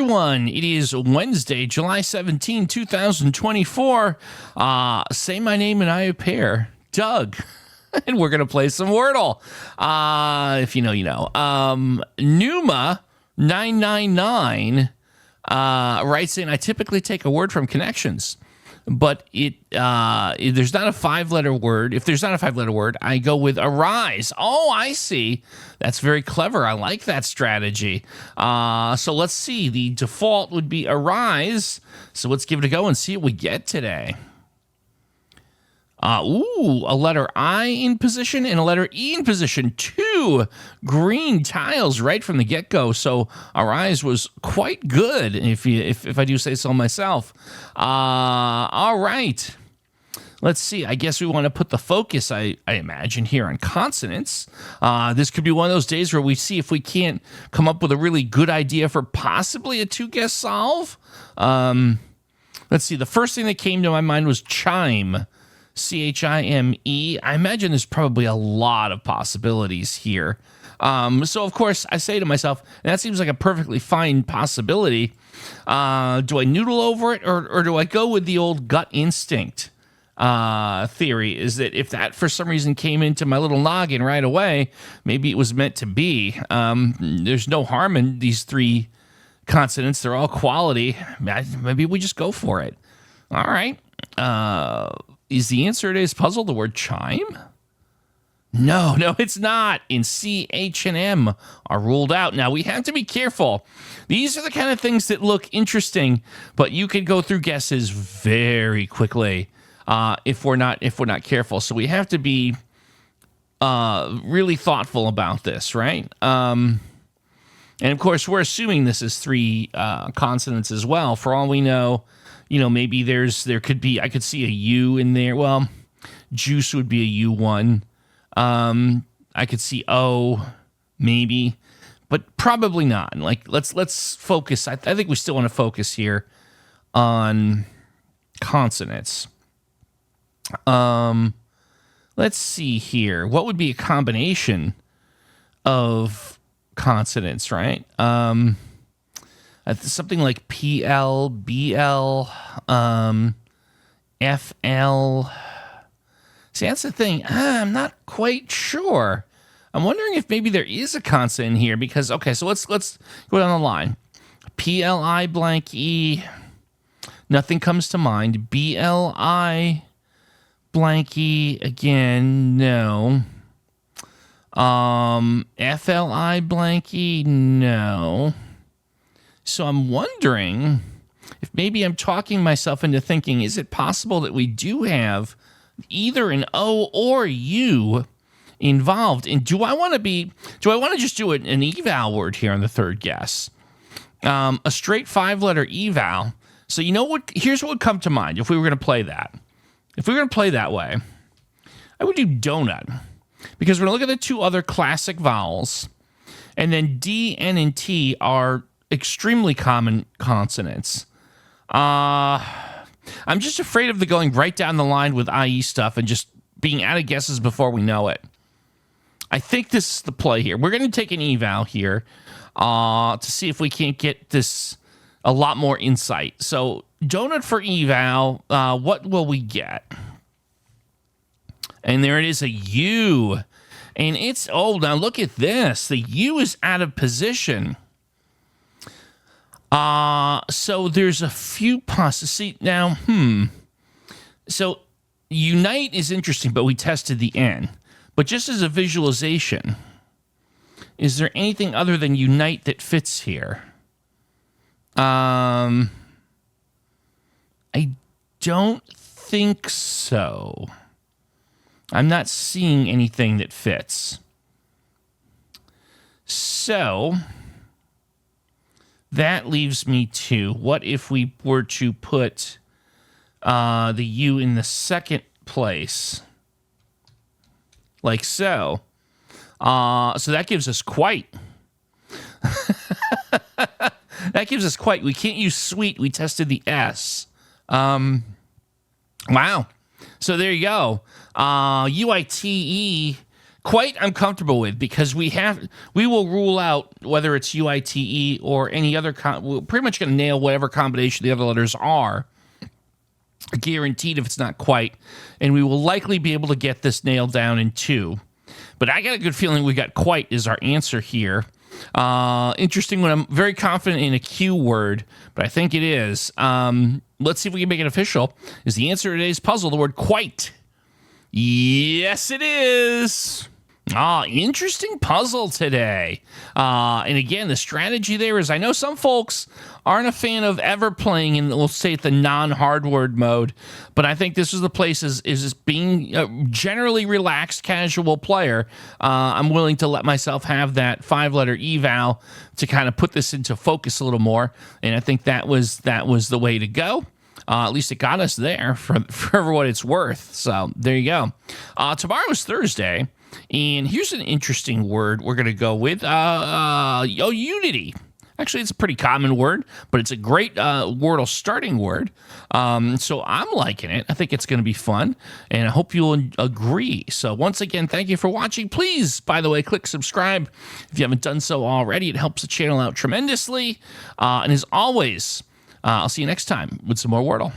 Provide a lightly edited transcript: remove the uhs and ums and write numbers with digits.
everyone. It is Wednesday, July 17, 2024. Say my name and I appear. Doug. And we're going to play some Wordle. If you know, you know. Numa999 writes in, I typically take a word from connections, but there's not a five-letter word. If there's not a five-letter word, I go with arise. Oh, I see. That's very clever. I like that strategy. So let's see. The default would be arise. So let's give it a go and see what we get today. A letter I in position and a letter E in position. Two green tiles right from the get-go. So Arise was quite good, if I do say so myself. All right. Let's see. I guess we want to put the focus, I imagine, here on consonants. This could be one of those days where we see if we can't come up with a really good idea for possibly a two-guess solve. Let's see. The first thing that came to my mind was chime. Chime. I imagine there's probably a lot of possibilities here. So, of course, I say to myself, and that seems like a perfectly fine possibility. Do I noodle over it or do I go with the old gut instinct theory? Is that if that for some reason came into my little noggin right away, maybe it was meant to be. There's no harm in these three consonants. They're all quality. Maybe we just go for it. All right. Is the answer to today's puzzle the word chime? No, it's not. In C, H, and M are ruled out. Now, we have to be careful. These are the kind of things that look interesting, but you could go through guesses very quickly if we're not careful. So we have to be really thoughtful about this, right? And, of course, we're assuming this is three consonants as well. For all we know, maybe I could see a U in there. Well, juice would be a U1. I could see O, maybe, but probably not. Like, let's focus. I think we still want to focus here on consonants. Let's see here. What would be a combination of consonants, right? Something like PL, BL, FL. See, that's the thing. I'm not quite sure. I'm wondering if maybe there is a consonant in here because, okay, so let's go down the line. PLI blank E, nothing comes to mind. BLI blank E, again, no. FLI blank E, no. So I'm wondering if maybe I'm talking myself into thinking, is it possible that we do have either an O or U involved? And do I want to just do an eval word here on the third guess? A straight five-letter eval. So you know what? Here's what would come to mind if we were going to play that. If we were going to play that way, I would do donut. Because we're going to look at the two other classic vowels. And then D, N, and T are extremely common consonants. I'm just afraid of the going right down the line with IE stuff and just being out of guesses before we know it. I think this is the play here. We're going to take an eval here to see if we can't get this a lot more insight. So donut for eval, what will we get? And there it is, a U. And it's, now look at this. The U is out of position. So there's a few possibilities. Now, So unite is interesting, but we tested the N. But just as a visualization, is there anything other than unite that fits here? I don't think so. I'm not seeing anything that fits. So that leaves me to, what if we were to put the U in the second place? Like so. So that gives us quite. That gives us quite. We can't use sweet. We tested the S. Wow. So there you go. UITE Quite I'm comfortable with because we will rule out whether it's UITE or any other. We're pretty much going to nail whatever combination the other letters are. Guaranteed if it's not quite, and we will likely be able to get this nailed down in 2. But I got a good feeling we got quite is our answer here. Interesting when I'm very confident in a Q word, but I think it is. Let's see if we can make it official. Is the answer to today's puzzle the word quite? Yes, it is. Interesting puzzle today. And again, the strategy there is I know some folks aren't a fan of ever playing in, we'll say, the non-hard word mode, but I think this is the place is being a generally relaxed, casual player. I'm willing to let myself have that 5-letter eval to kind of put this into focus a little more, and I think that was the way to go. At least it got us there for what it's worth. So there you go. Tomorrow is Thursday. And here's an interesting word we're going to go with. Unity. Actually, it's a pretty common word, but it's a great Wordle starting word. So I'm liking it. I think it's going to be fun, and I hope you'll agree. So once again, thank you for watching. Please, by the way, click subscribe if you haven't done so already. It helps the channel out tremendously. And as always, I'll see you next time with some more Wordle.